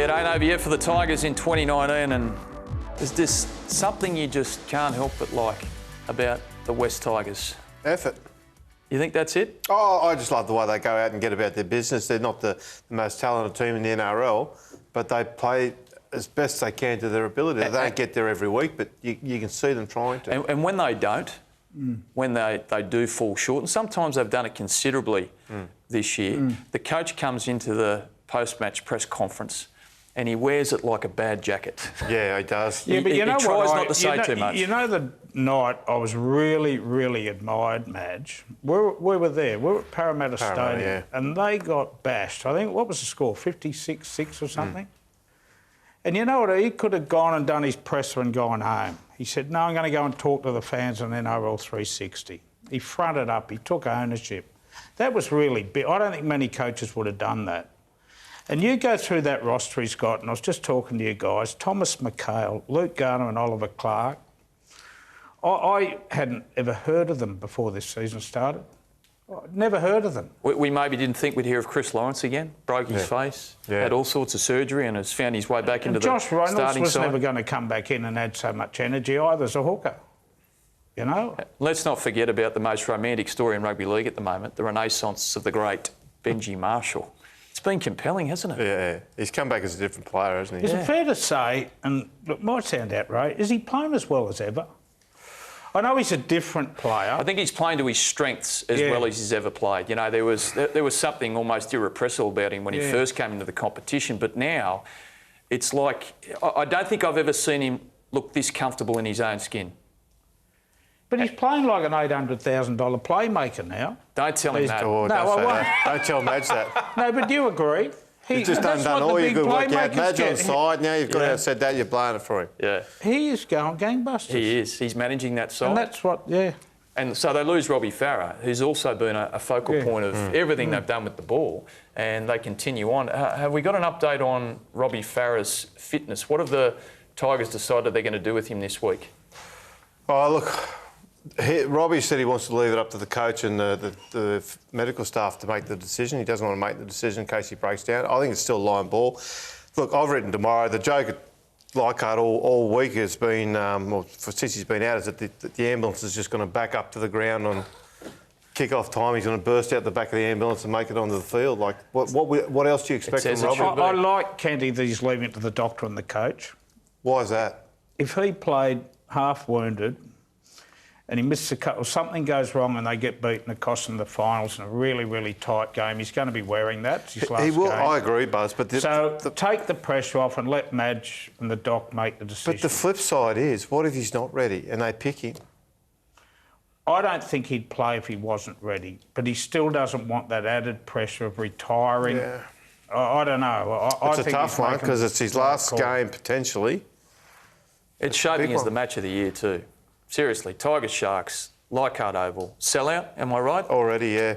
it ain't over yet for the Tigers in 2019, and there's just something you just can't help but like about the West Tigers. Effort. You think that's it? Oh, I just love the way they go out and get about their business. They're not the most talented team in the NRL, but they play as best they can to their ability. They don't get there every week, but you can see them trying to. And when they don't, when they do fall short, and sometimes they've done it considerably this year, the coach comes into the post-match press conference and he wears it like a bad jacket. Yeah, he does. Yeah, but he you know tries what? not to say too much. You know, the night I was really admired Madge. We were there. We were at Parramatta Stadium, yeah. and they got bashed. I think, what was the score, 56-6 or something? And you know what? He could have gone and done his presser and gone home. He said, no, I'm going to go and talk to the fans on NRL 360. He fronted up. He took ownership. That was really big. I don't think many coaches would have done that. And you go through that roster he's got, and I was just talking to you guys, Thomas McHale, Luke Garner and Oliver Clark. I hadn't ever heard of them before this season started. I'd never heard of them. We maybe didn't think we'd hear of Chris Lawrence again. Broke his face, had all sorts of surgery, and has found his way back into the starting side. Josh Reynolds was never going to come back in and add so much energy either as a hooker. You know? Let's not forget about the most romantic story in rugby league at the moment, the renaissance of the great Benji Marshall. It's been compelling, hasn't it? Yeah, he's come back as a different player, hasn't he? Is it fair to say, and look, might sound outrageous, is he playing as well as ever? I know he's a different player. I think he's playing to his strengths as well as he's ever played. You know, there was something almost irrepressible about him when he first came into the competition, but now it's like I don't think I've ever seen him look this comfortable in his own skin. But he's playing like an $800,000 playmaker now. Don't tell him that. Oh, No, I won't. Don't tell Madge that. No, but do you agree? You've just done all your good work out. Madge on side, now you've got to have said that, you're blowing it for him. Yeah. He is going gangbusters. He is. He's managing that side. And that's what, And so they lose Robbie FARAH, who's also been a focal point of everything they've done with the ball, and they continue on. Have we got an update on Robbie FARAH's fitness? What have the Tigers decided they're going to do with him this week? Oh, look, Robbie said he wants to leave it up to the coach and the medical staff to make the decision. He doesn't want to make the decision in case he breaks down. I think it's still a line ball. Look, I've written tomorrow, the joke at Leichhardt all week has been, since he's been out, is that the ambulance is just going to back up to the ground on kick-off time. He's going to burst out the back of the ambulance and make it onto the field. Like, what else do you expect from Robbie? I like Kenty that he's leaving it to the doctor and the coach. Why is that? If he played half wounded and he misses a cut or something goes wrong and they get beaten, it costs them the finals in a really tight game, he's going to be wearing that. It's his last he will. game. I agree, Buzz. But take the pressure off and let Madge and the doc make the decision. But the flip side is, what if he's not ready and they pick him? I don't think he'd play if he wasn't ready, but he still doesn't want that added pressure of retiring. Yeah. I don't know. It's a tough one because it's his last game potentially. It's shaping as the match of the year too. Seriously, Tigers Sharks, Leichhardt Oval, sellout. Am I right? Already, yeah.